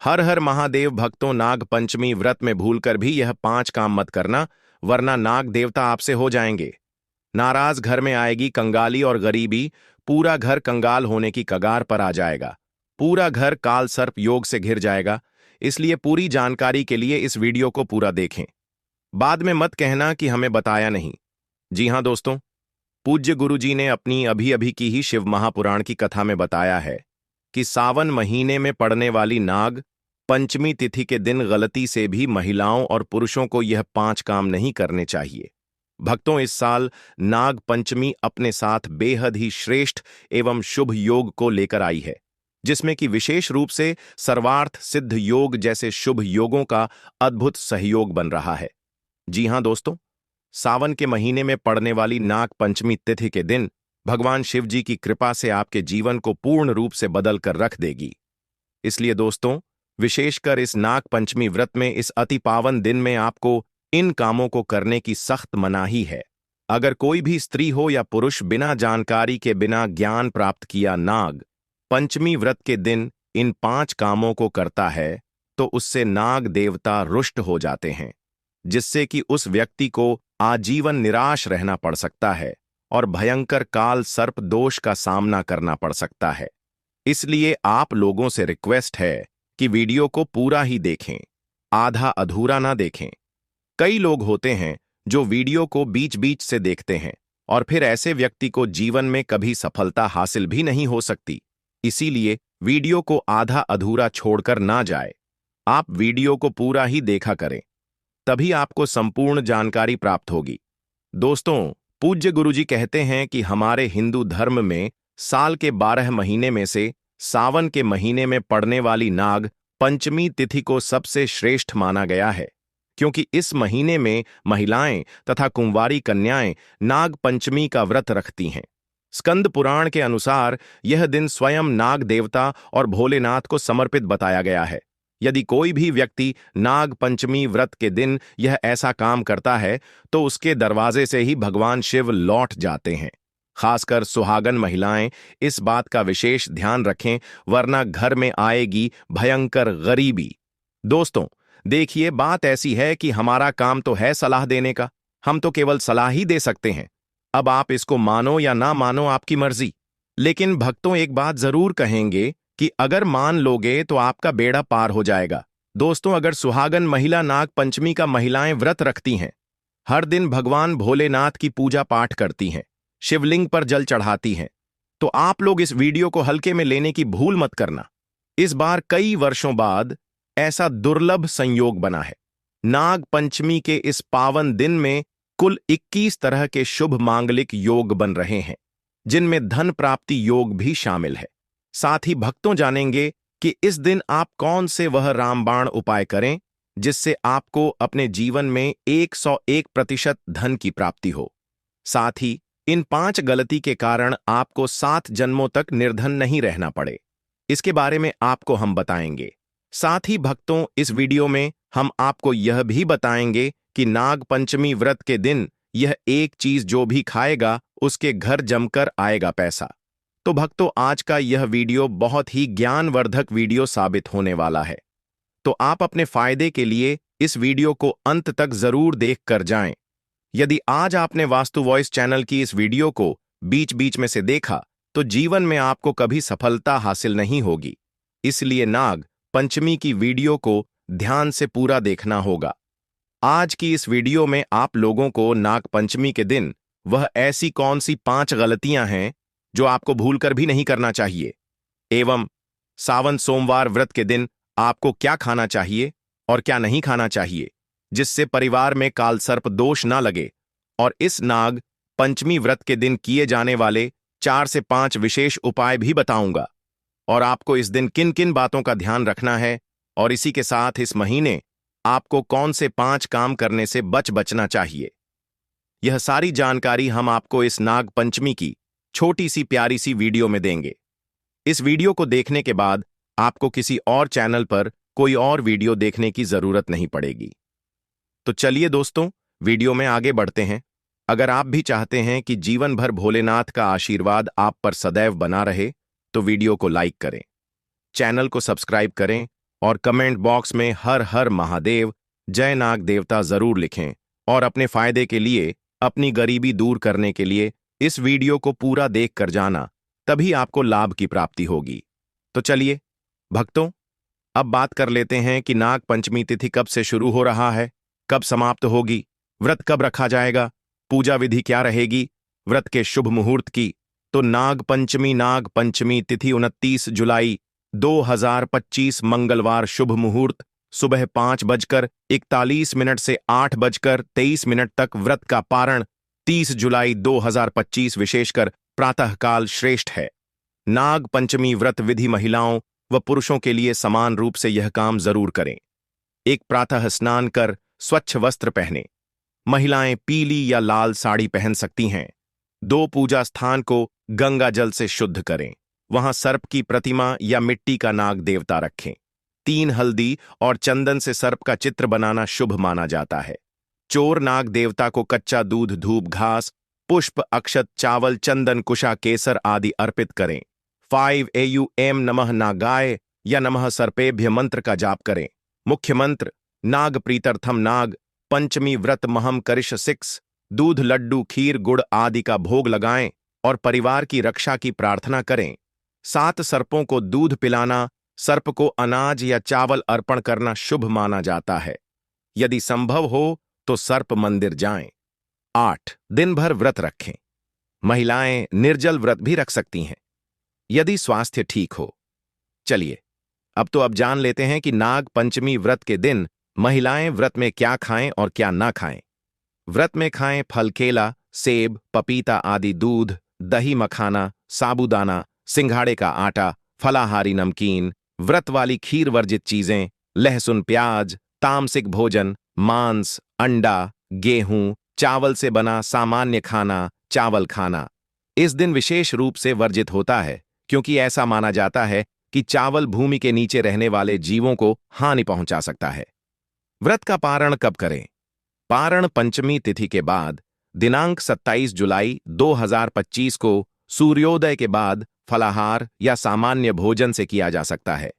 हर हर महादेव भक्तों, नाग पंचमी व्रत में भूलकर भी यह 5 काम मत करना, वरना नाग देवता आपसे हो जाएंगे नाराज। घर में आएगी कंगाली और गरीबी, पूरा घर कंगाल होने की कगार पर आ जाएगा। पूरा घर काल सर्प योग से घिर जाएगा। इसलिए पूरी जानकारी के लिए इस वीडियो को पूरा देखें। बाद में मत कहना कि हमें बताया नहीं। जी हां दोस्तों, पूज्य गुरुजी ने अपनी अभी अभी की ही शिव महापुराण की कथा में बताया है कि सावन महीने में पड़ने वाली नाग पंचमी तिथि के दिन गलती से भी महिलाओं और पुरुषों को यह 5 काम नहीं करने चाहिए। भक्तों, इस साल नाग पंचमी अपने साथ बेहद ही श्रेष्ठ एवं शुभ योग को लेकर आई है, जिसमें कि विशेष रूप से सर्वार्थ सिद्ध योग जैसे शुभ योगों का अद्भुत सहयोग बन रहा है। जी हां दोस्तों, सावन के महीने में पड़ने वाली नाग पंचमी तिथि के दिन भगवान शिव जी की कृपा से आपके जीवन को पूर्ण रूप से बदल कर रख देगी। इसलिए दोस्तों, विशेषकर इस नाग पंचमी व्रत में, इस अति पावन दिन में आपको इन कामों को करने की सख्त मनाही है। अगर कोई भी स्त्री हो या पुरुष बिना जानकारी के, बिना ज्ञान प्राप्त किया नाग पंचमी व्रत के दिन इन 5 कामों को करता है, तो उससे नाग देवता रुष्ट हो जाते हैं, जिससे कि उस व्यक्ति को आजीवन निराश रहना पड़ सकता है और भयंकर काल सर्प दोष का सामना करना पड़ सकता है। इसलिए आप लोगों से रिक्वेस्ट है कि वीडियो को पूरा ही देखें, आधा अधूरा ना देखें। कई लोग होते हैं जो वीडियो को बीच बीच से देखते हैं और फिर ऐसे व्यक्ति को जीवन में कभी सफलता हासिल भी नहीं हो सकती। इसीलिए वीडियो को आधा अधूरा छोड़कर ना जाए। आप वीडियो को पूरा ही देखा करें, तभी आपको संपूर्ण जानकारी प्राप्त होगी। दोस्तों, पूज्य गुरुजी कहते हैं कि हमारे हिंदू धर्म में साल के 12 महीने में से सावन के महीने में पड़ने वाली नाग पंचमी तिथि को सबसे श्रेष्ठ माना गया है, क्योंकि इस महीने में महिलाएं तथा कुंवारी कन्याएं नाग पंचमी का व्रत रखती हैं। स्कंद पुराण के अनुसार यह दिन स्वयं नाग देवता और भोलेनाथ को समर्पित बताया गया है। यदि कोई भी व्यक्ति नाग पंचमी व्रत के दिन यह ऐसा काम करता है, तो उसके दरवाजे से ही भगवान शिव लौट जाते हैं। खासकर सुहागन महिलाएं इस बात का विशेष ध्यान रखें, वरना घर में आएगी भयंकर गरीबी। दोस्तों देखिए, बात ऐसी है कि हमारा काम तो है सलाह देने का, हम तो केवल सलाह ही दे सकते हैं। अब आप इसको मानो या ना मानो, आपकी मर्जी। लेकिन भक्तों, एक बात जरूर कहेंगे कि अगर मान लोगे तो आपका बेड़ा पार हो जाएगा। दोस्तों, अगर सुहागन महिला नाग पंचमी का महिलाएं व्रत रखती हैं, हर दिन भगवान भोलेनाथ की पूजा पाठ करती हैं, शिवलिंग पर जल चढ़ाती हैं, तो आप लोग इस वीडियो को हल्के में लेने की भूल मत करना। इस बार कई वर्षों बाद ऐसा दुर्लभ संयोग बना है। नाग पंचमी के इस पावन दिन में कुल 21 तरह के शुभ मांगलिक योग बन रहे हैं, जिनमें धन प्राप्ति योग भी शामिल है। साथ ही भक्तों जानेंगे कि इस दिन आप कौन से वह रामबाण उपाय करें जिससे आपको अपने जीवन में 101% धन की प्राप्ति हो। साथ ही इन 5 गलती के कारण आपको 7 जन्मों तक निर्धन नहीं रहना पड़े, इसके बारे में आपको हम बताएंगे। साथ ही भक्तों, इस वीडियो में हम आपको यह भी बताएंगे कि नाग पंचमी व्रत के दिन यह एक चीज जो भी खाएगा उसके घर जमकर आएगा पैसा। तो भक्तों, आज का यह वीडियो बहुत ही ज्ञानवर्धक वीडियो साबित होने वाला है, तो आप अपने फायदे के लिए इस वीडियो को अंत तक जरूर देख कर जाएं। यदि आज आपने वास्तु वॉइस चैनल की इस वीडियो को बीच बीच में से देखा, तो जीवन में आपको कभी सफलता हासिल नहीं होगी। इसलिए नाग पंचमी की वीडियो को ध्यान से पूरा देखना होगा। आज की इस वीडियो में आप लोगों को नाग पंचमी के दिन वह ऐसी कौन सी 5 गलतियां हैं जो आपको भूलकर भी नहीं करना चाहिए, एवं सावन सोमवार व्रत के दिन आपको क्या खाना चाहिए और क्या नहीं खाना चाहिए, जिससे परिवार में कालसर्प दोष ना लगे, और इस नाग पंचमी व्रत के दिन किए जाने वाले 4 से 5 विशेष उपाय भी बताऊंगा, और आपको इस दिन किन किन बातों का ध्यान रखना है, और इसी के साथ इस महीने आपको कौन से 5 काम करने से बचना चाहिए। यह सारी जानकारी हम आपको इस नाग पंचमी की छोटी सी प्यारी सी वीडियो में देंगे। इस वीडियो को देखने के बाद आपको किसी और चैनल पर कोई और वीडियो देखने की जरूरत नहीं पड़ेगी। तो चलिए दोस्तों, वीडियो में आगे बढ़ते हैं। अगर आप भी चाहते हैं कि जीवन भर भोलेनाथ का आशीर्वाद आप पर सदैव बना रहे, तो वीडियो को लाइक करें, चैनल को सब्सक्राइब करें और कमेंट बॉक्स में हर हर महादेव जय नाग देवता जरूर लिखें। और अपने फायदे के लिए, अपनी गरीबी दूर करने के लिए इस वीडियो को पूरा देख कर जाना, तभी आपको लाभ की प्राप्ति होगी। तो चलिए भक्तों, अब बात कर लेते हैं कि नाग पंचमी तिथि कब से शुरू हो रहा है, कब समाप्त होगी, व्रत कब रखा जाएगा, पूजा विधि क्या रहेगी, व्रत के शुभ मुहूर्त की। तो नाग पंचमी तिथि 29 जुलाई 2025 मंगलवार, शुभ मुहूर्त सुबह 5:41 से 8:23 तक। व्रत का पारण 30 जुलाई 2025 विशेषकर प्रातःकाल श्रेष्ठ है। नाग पंचमी व्रत विधि महिलाओं व पुरुषों के लिए समान रूप से यह काम जरूर करें। एक, प्रातः स्नान कर स्वच्छ वस्त्र पहने। महिलाएं पीली या लाल साड़ी पहन सकती हैं। 2, पूजा स्थान को गंगा जल से शुद्ध करें। वहां सर्प की प्रतिमा या मिट्टी का नाग देवता रखें। 3, हल्दी और चंदन से सर्प का चित्र बनाना शुभ माना जाता है। चोर नाग देवता को कच्चा दूध, धूप, घास, पुष्प, अक्षत, चावल, चंदन, कुशा, केसर आदि अर्पित करें। 5, AUM नमः नागाय या नमः सर्पेभ्य मंत्र का जाप करें। मुख्य मंत्र नाग प्रीतर्थम नाग पंचमी व्रत महम करिष 6। दूध, लड्डू, खीर, गुड़ आदि का भोग लगाएं और परिवार की रक्षा की प्रार्थना करें। 7, सर्पों को दूध पिलाना, सर्प को अनाज या चावल अर्पण करना शुभ माना जाता है। यदि संभव हो तो सर्प मंदिर जाएं। 8, दिन भर व्रत रखें। महिलाएं निर्जल व्रत भी रख सकती हैं यदि स्वास्थ्य ठीक हो। चलिए अब जान लेते हैं कि नाग पंचमी व्रत के दिन महिलाएं व्रत में क्या खाएं और क्या ना खाएं। व्रत में खाएं फल, केला, सेब, पपीता आदि, दूध, दही, मखाना, साबूदाना, सिंघाड़े का आटा, फलाहारी नमकीन, व्रत वाली खीर, वर्जित चीजें, लहसुन, प्याज, तामसिक भोजन, मांस, अंडा, गेहूं, चावल से बना सामान्य खाना, चावल खाना इस दिन विशेष रूप से वर्जित होता है, क्योंकि ऐसा माना जाता है कि चावल भूमि के नीचे रहने वाले जीवों को हानि पहुंचा सकता है। व्रत का पारण कब करें? पारण पंचमी तिथि के बाद दिनांक 27 जुलाई 2025 को सूर्योदय के बाद फलाहार या सामान्य भोजन से किया जा सकता है।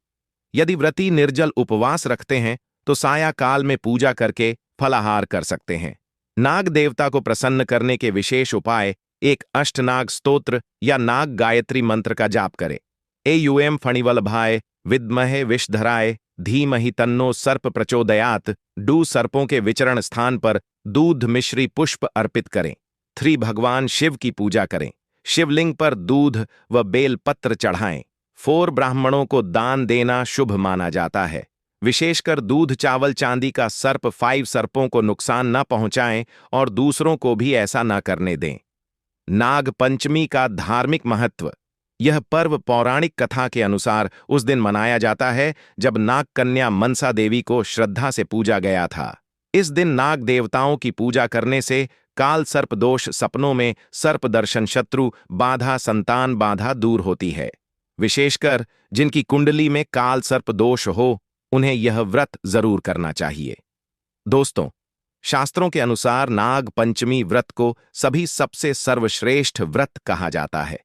यदि व्रती निर्जल उपवास रखते हैं तो साया काल में पूजा करके फलाहार कर सकते हैं। नाग देवता को प्रसन्न करने के विशेष उपाय: एक, अष्टनाग स्तोत्र या नाग गायत्री मंत्र का जाप करें। AUM फणिवल्भाय विद्महे विषधराय धीमहि तन्नो सर्प प्रचोदयात। 2, सर्पों के विचरण स्थान पर दूध मिश्री पुष्प अर्पित करें। 3, भगवान शिव की पूजा करें। शिवलिंग पर दूध व बेल पत्र चढ़ाएं। 4, ब्राह्मणों को दान देना शुभ माना जाता है, विशेषकर दूध, चावल, चांदी का। सर्प 5, सर्पों को नुकसान न पहुंचाएं और दूसरों को भी ऐसा न करने दें। नाग पंचमी का धार्मिक महत्व: यह पर्व पौराणिक कथा के अनुसार उस दिन मनाया जाता है जब नाग कन्या मनसा देवी को श्रद्धा से पूजा गया था। इस दिन नाग देवताओं की पूजा करने से काल सर्प दोष, सपनों में सर्प दर्शन, शत्रु बाधा, संतान बाधा दूर होती है। विशेषकर जिनकी कुंडली में काल सर्प दोष हो, उन्हें यह व्रत जरूर करना चाहिए। दोस्तों, शास्त्रों के अनुसार नाग पंचमी व्रत को सभी सबसे सर्वश्रेष्ठ व्रत कहा जाता है,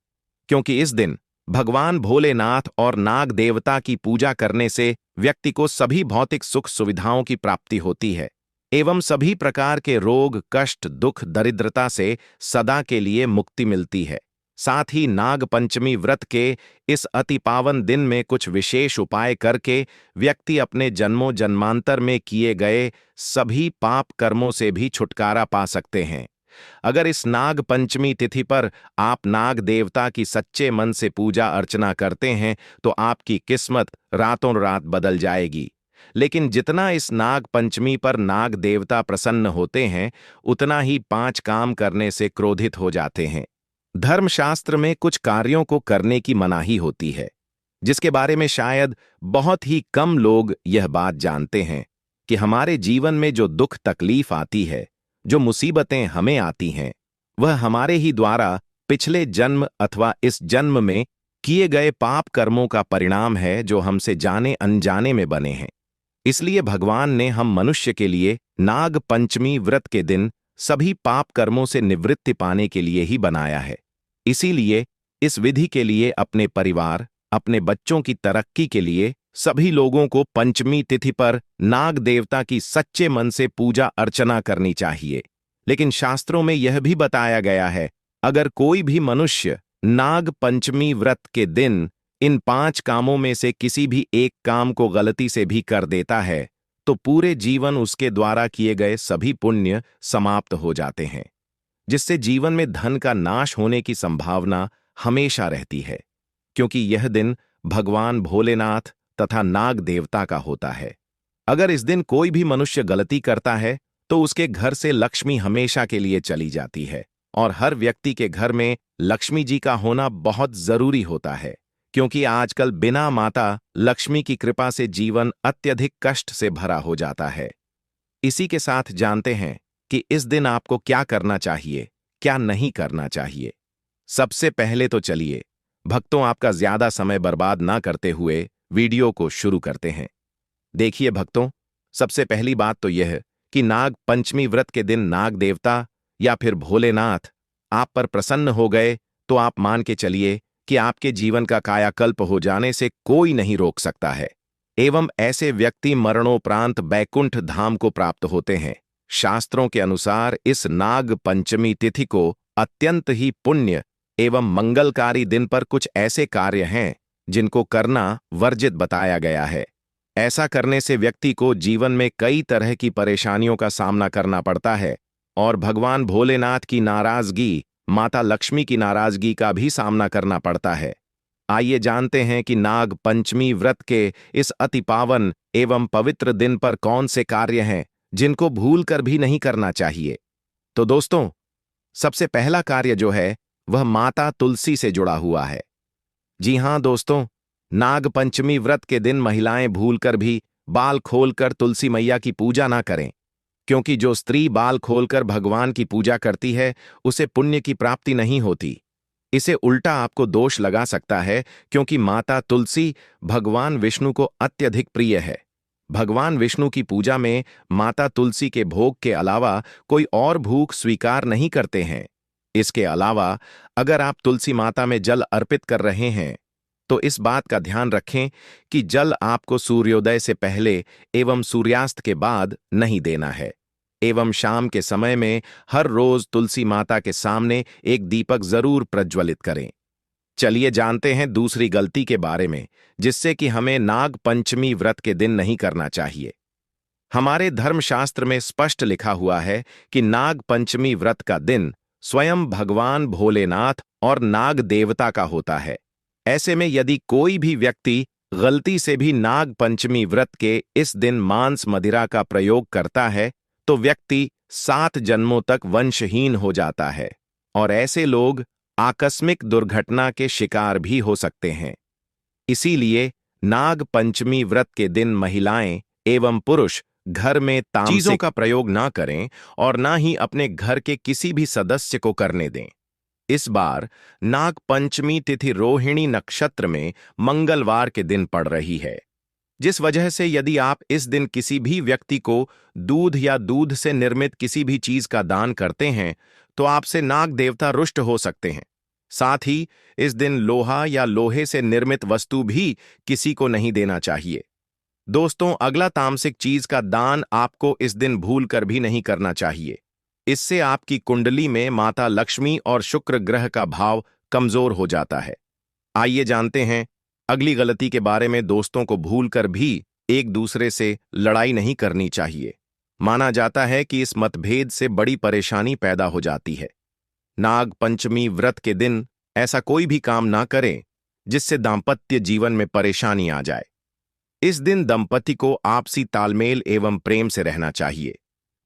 क्योंकि इस दिन भगवान भोलेनाथ और नाग देवता की पूजा करने से व्यक्ति को सभी भौतिक सुख सुविधाओं की प्राप्ति होती है एवं सभी प्रकार के रोग, कष्ट, दुख, दरिद्रता से सदा के लिए मुक्ति मिलती है। साथ ही नाग पंचमी व्रत के इस अति पावन दिन में कुछ विशेष उपाय करके व्यक्ति अपने जन्मों जन्मांतर में किए गए सभी पाप कर्मों से भी छुटकारा पा सकते हैं। अगर इस नाग पंचमी तिथि पर आप नाग देवता की सच्चे मन से पूजा अर्चना करते हैं तो आपकी किस्मत रातों रात बदल जाएगी। लेकिन जितना इस नाग पंचमी पर नाग देवता प्रसन्न होते हैं, उतना ही 5 काम करने से क्रोधित हो जाते हैं। धर्मशास्त्र में कुछ कार्यों को करने की मनाही होती है, जिसके बारे में शायद बहुत ही कम लोग यह बात जानते हैं कि हमारे जीवन में जो दुख तकलीफ आती है, जो मुसीबतें हमें आती हैं, वह हमारे ही द्वारा पिछले जन्म अथवा इस जन्म में किए गए पाप कर्मों का परिणाम है, जो हमसे जाने अनजाने में बने हैं। इसलिए भगवान ने हम मनुष्य के लिए नाग पंचमी व्रत के दिन सभी पाप कर्मों से निवृत्ति पाने के लिए ही बनाया है। इसीलिए इस विधि के लिए अपने परिवार, अपने बच्चों की तरक्की के लिए सभी लोगों को पंचमी तिथि पर नाग देवता की सच्चे मन से पूजा अर्चना करनी चाहिए। लेकिन शास्त्रों में यह भी बताया गया है, अगर कोई भी मनुष्य नाग पंचमी व्रत के दिन इन 5 कामों में से किसी भी एक काम को गलती से भी कर देता है, तो पूरे जीवन उसके द्वारा किए गए सभी पुण्य समाप्त हो जाते हैं, जिससे जीवन में धन का नाश होने की संभावना हमेशा रहती है, क्योंकि यह दिन भगवान भोलेनाथ तथा नाग देवता का होता है। अगर इस दिन कोई भी मनुष्य गलती करता है तो उसके घर से लक्ष्मी हमेशा के लिए चली जाती है, और हर व्यक्ति के घर में लक्ष्मी जी का होना बहुत जरूरी होता है, क्योंकि आजकल बिना माता लक्ष्मी की कृपा से जीवन अत्यधिक कष्ट से भरा हो जाता है। इसी के साथ जानते हैं कि इस दिन आपको क्या करना चाहिए, क्या नहीं करना चाहिए। सबसे पहले तो चलिए भक्तों, आपका ज्यादा समय बर्बाद ना करते हुए वीडियो को शुरू करते हैं। देखिए भक्तों, सबसे पहली बात तो यह कि नाग पंचमी व्रत के दिन नाग देवता या फिर भोलेनाथ आप पर प्रसन्न हो गए तो आप मान के चलिए कि आपके जीवन का कायाकल्प हो जाने से कोई नहीं रोक सकता है, एवं ऐसे व्यक्ति मरणोपरांत बैकुंठ धाम को प्राप्त होते हैं। शास्त्रों के अनुसार इस नाग पंचमी तिथि को अत्यंत ही पुण्य एवं मंगलकारी दिन पर कुछ ऐसे कार्य हैं जिनको करना वर्जित बताया गया है। ऐसा करने से व्यक्ति को जीवन में कई तरह की परेशानियों का सामना करना पड़ता है और भगवान भोलेनाथ की नाराजगी, माता लक्ष्मी की नाराजगी का भी सामना करना पड़ता है। आइए जानते हैं कि नाग पंचमी व्रत के इस अति पावन एवं पवित्र दिन पर कौन से कार्य हैं जिनको भूल कर भी नहीं करना चाहिए। तो दोस्तों, सबसे पहला कार्य जो है वह माता तुलसी से जुड़ा हुआ है। जी हां दोस्तों, नाग पंचमी व्रत के दिन महिलाएं भूलकर भी बाल खोलकर तुलसी मैया की पूजा ना करें, क्योंकि जो स्त्री बाल खोलकर भगवान की पूजा करती है उसे पुण्य की प्राप्ति नहीं होती। इसे उल्टा आपको दोष लगा सकता है, क्योंकि माता तुलसी भगवान विष्णु को अत्यधिक प्रिय है। भगवान विष्णु की पूजा में माता तुलसी के भोग के अलावा कोई और भूख स्वीकार नहीं करते हैं। इसके अलावा अगर आप तुलसी माता में जल अर्पित कर रहे हैं तो इस बात का ध्यान रखें कि जल आपको सूर्योदय से पहले एवं सूर्यास्त के बाद नहीं देना है, एवं शाम के समय में हर रोज तुलसी माता के सामने एक दीपक जरूर प्रज्वलित करें। चलिए जानते हैं दूसरी गलती के बारे में, जिससे कि हमें नाग पंचमी व्रत के दिन नहीं करना चाहिए। हमारे धर्मशास्त्र में स्पष्ट लिखा हुआ है कि नाग पंचमी व्रत का दिन स्वयं भगवान भोलेनाथ और नाग देवता का होता है। ऐसे में यदि कोई भी व्यक्ति गलती से भी नाग पंचमी व्रत के इस दिन मांस मदिरा का प्रयोग करता है तो व्यक्ति 7 जन्मों तक वंशहीन हो जाता है, और ऐसे लोग आकस्मिक दुर्घटना के शिकार भी हो सकते हैं। इसीलिए नाग पंचमी व्रत के दिन महिलाएं एवं पुरुष घर में चीजों का प्रयोग ना करें और ना ही अपने घर के किसी भी सदस्य को करने दें। इस बार नाग पंचमी तिथि रोहिणी नक्षत्र में मंगलवार के दिन पड़ रही है, जिस वजह से यदि आप इस दिन किसी भी व्यक्ति को दूध या दूध से निर्मित किसी भी चीज का दान करते हैं तो आपसे नाग देवता रुष्ट हो सकते हैं। साथ ही इस दिन लोहा या लोहे से निर्मित वस्तु भी किसी को नहीं देना चाहिए। दोस्तों, अगला तामसिक चीज का दान आपको इस दिन भूल कर भी नहीं करना चाहिए। इससे आपकी कुंडली में माता लक्ष्मी और शुक्र ग्रह का भाव कमजोर हो जाता है। आइए जानते हैं अगली गलती के बारे में। दोस्तों को भूलकर भी एक दूसरे से लड़ाई नहीं करनी चाहिए। माना जाता है कि इस मतभेद से बड़ी परेशानी पैदा हो जाती है। नाग पंचमी व्रत के दिन ऐसा कोई भी काम ना करें जिससे दाम्पत्य जीवन में परेशानी आ जाए। इस दिन दंपति को आपसी तालमेल एवं प्रेम से रहना चाहिए,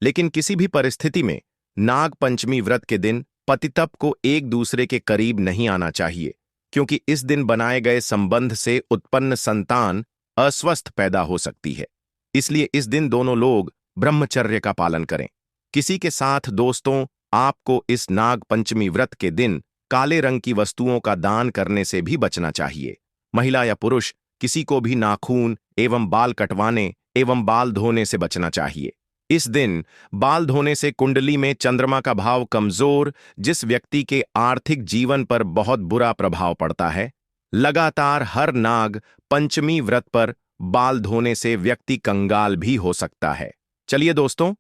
लेकिन किसी भी परिस्थिति में नाग पंचमी व्रत के दिन पतितप को एक दूसरे के करीब नहीं आना चाहिए, क्योंकि इस दिन बनाए गए संबंध से उत्पन्न संतान अस्वस्थ पैदा हो सकती है। इसलिए इस दिन दोनों लोग ब्रह्मचर्य का पालन करें। किसी के साथ दोस्तों, आपको इस नाग पंचमी व्रत के दिन काले रंग की वस्तुओं का दान करने से भी बचना चाहिए। महिला या पुरुष किसी को भी नाखून एवं बाल कटवाने एवं बाल धोने से बचना चाहिए। इस दिन बाल धोने से कुंडली में चंद्रमा का भाव कमजोर, जिस व्यक्ति के आर्थिक जीवन पर बहुत बुरा प्रभाव पड़ता है। लगातार हर नाग पंचमी व्रत पर बाल धोने से व्यक्ति कंगाल भी हो सकता है। चलिए दोस्तों,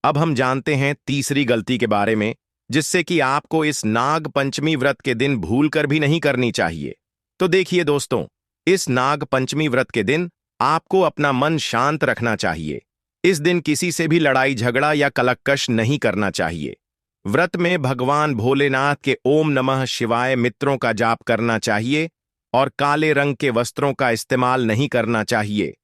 अब हम जानते हैं तीसरी गलती के बारे में, जिससे कि आपको इस नाग पंचमी व्रत के दिन भूलकर भी नहीं करनी चाहिए। तो देखिए दोस्तों, इस नाग पंचमी व्रत के दिन आपको अपना मन शांत रखना चाहिए। इस दिन किसी से भी लड़ाई झगड़ा या कलकश नहीं करना चाहिए। व्रत में भगवान भोलेनाथ के ओम नमः शिवाय मित्रों का जाप करना चाहिए और काले रंग के वस्त्रों का इस्तेमाल नहीं करना चाहिए।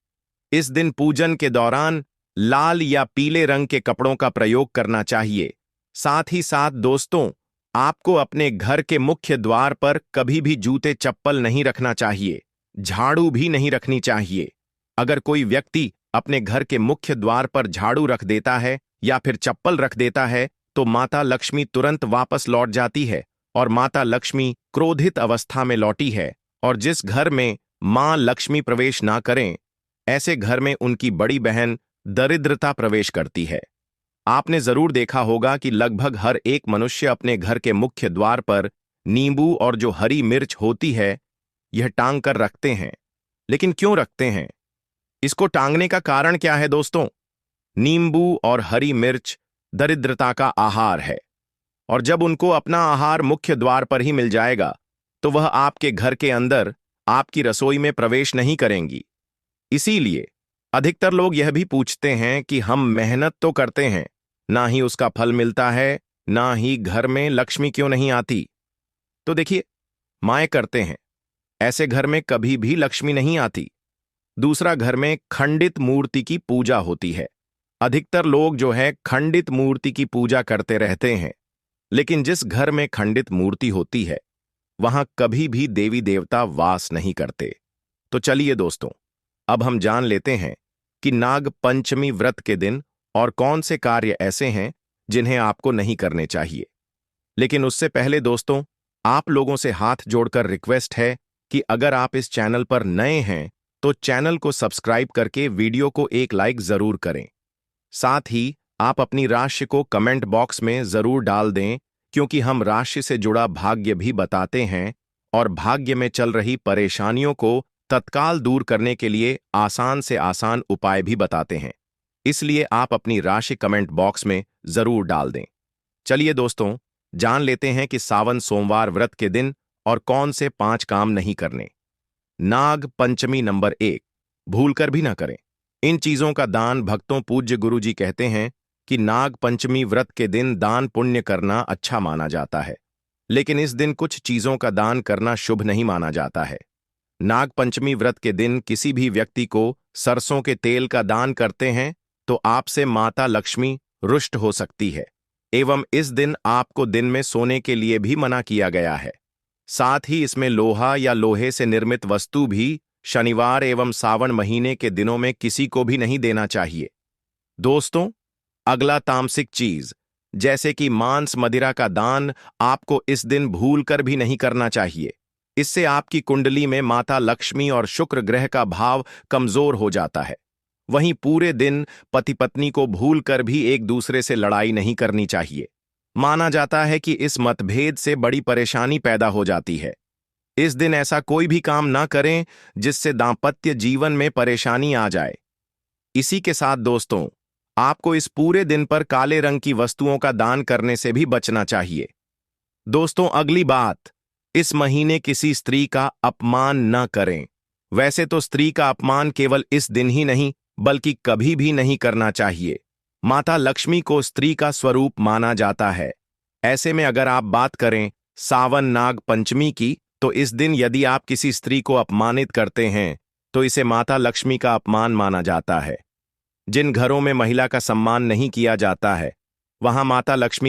इस दिन पूजन के दौरान लाल या पीले रंग के कपड़ों का प्रयोग करना चाहिए। साथ ही साथ दोस्तों, आपको अपने घर के मुख्य द्वार पर कभी भी जूते चप्पल नहीं रखना चाहिए, झाड़ू भी नहीं रखनी चाहिए। अगर कोई व्यक्ति अपने घर के मुख्य द्वार पर झाड़ू रख देता है या फिर चप्पल रख देता है तो माता लक्ष्मी तुरंत वापस लौट जाती है और माता लक्ष्मी क्रोधित अवस्था में लौटी है। और जिस घर में मां लक्ष्मी प्रवेश ना करें, ऐसे घर में उनकी बड़ी बहन दरिद्रता प्रवेश करती है। आपने जरूर देखा होगा कि लगभग हर एक मनुष्य अपने घर के मुख्य द्वार पर नींबू और जो हरी मिर्च होती है यह टांग कर रखते हैं। लेकिन क्यों रखते हैं? इसको टांगने का कारण क्या है दोस्तों? नींबू और हरी मिर्च दरिद्रता का आहार है, और जब उनको अपना आहार मुख्य द्वार पर ही मिल जाएगा तो वह आपके घर के अंदर आपकी रसोई में प्रवेश नहीं करेंगी। इसीलिए अधिकतर लोग यह भी पूछते हैं कि हम मेहनत तो करते हैं, ना ही उसका फल मिलता है, ना ही घर में लक्ष्मी क्यों नहीं आती। तो देखिए, माएं करते हैं, ऐसे घर में कभी भी लक्ष्मी नहीं आती। दूसरा, घर में खंडित मूर्ति की पूजा होती है। अधिकतर लोग जो है खंडित मूर्ति की पूजा करते रहते हैं, लेकिन जिस घर में खंडित मूर्ति होती है वहां कभी भी देवी देवता वास नहीं करते। तो चलिए दोस्तों, अब हम जान लेते हैं कि नाग पंचमी व्रत के दिन और कौन से कार्य ऐसे हैं जिन्हें आपको नहीं करने चाहिए। लेकिन उससे पहले दोस्तों, आप लोगों से हाथ जोड़कर रिक्वेस्ट है कि अगर आप इस चैनल पर नए हैं तो चैनल को सब्सक्राइब करके वीडियो को एक लाइक जरूर करें। साथ ही आप अपनी राशि को कमेंट बॉक्स में जरूर डाल दें, क्योंकि हम राशि से जुड़ा भाग्य भी बताते हैं और भाग्य में चल रही परेशानियों को तत्काल दूर करने के लिए आसान से आसान उपाय भी बताते हैं। इसलिए आप अपनी राशि कमेंट बॉक्स में जरूर डाल दें। चलिए दोस्तों, जान लेते हैं कि सावन सोमवार व्रत के दिन और कौन से 5 काम नहीं करने। नाग पंचमी नंबर 1, भूलकर भी ना करें। इन चीजों का दान भक्तों पूज्य गुरुजी कहते हैं कि नाग पंचमी व्रत के दिन दान पुण्य करना अच्छा माना जाता है, लेकिन इस दिन कुछ चीजों का दान करना शुभ नहीं माना जाता है। नाग पंचमी व्रत के दिन किसी भी व्यक्ति को सरसों के तेल का दान करते हैं तो आपसे माता लक्ष्मी रुष्ट हो सकती है, एवं इस दिन आपको दिन में सोने के लिए भी मना किया गया है। साथ ही इसमें लोहा या लोहे से निर्मित वस्तु भी शनिवार एवं सावन महीने के दिनों में किसी को भी नहीं देना चाहिए। दोस्तों, अगला तामसिक चीज जैसे कि मांस मदिरा का दान आपको इस दिन भूलकर भी नहीं करना चाहिए। इससे आपकी कुंडली में माता लक्ष्मी और शुक्र ग्रह का भाव कमजोर हो जाता है। वहीं पूरे दिन पति पत्नी को भूलकर भी एक दूसरे से लड़ाई नहीं करनी चाहिए। माना जाता है कि इस मतभेद से बड़ी परेशानी पैदा हो जाती है। इस दिन ऐसा कोई भी काम ना करें जिससे दांपत्य जीवन में परेशानी आ जाए। इसी के साथ दोस्तों, आपको इस पूरे दिन पर काले रंग की वस्तुओं का दान करने से भी बचना चाहिए। दोस्तों, अगली बात, इस महीने किसी स्त्री का अपमान न करें। वैसे तो स्त्री का अपमान केवल इस दिन ही नहीं बल्कि कभी भी नहीं करना चाहिए। माता लक्ष्मी को स्त्री का स्वरूप माना जाता है। ऐसे में अगर आप बात करें सावन नाग पंचमी की, तो इस दिन यदि आप किसी स्त्री को अपमानित करते हैं तो इसे माता लक्ष्मी का अपमान माना जाता है। जिन घरों में महिला का सम्मान नहीं किया जाता है वहां माता लक्ष्मी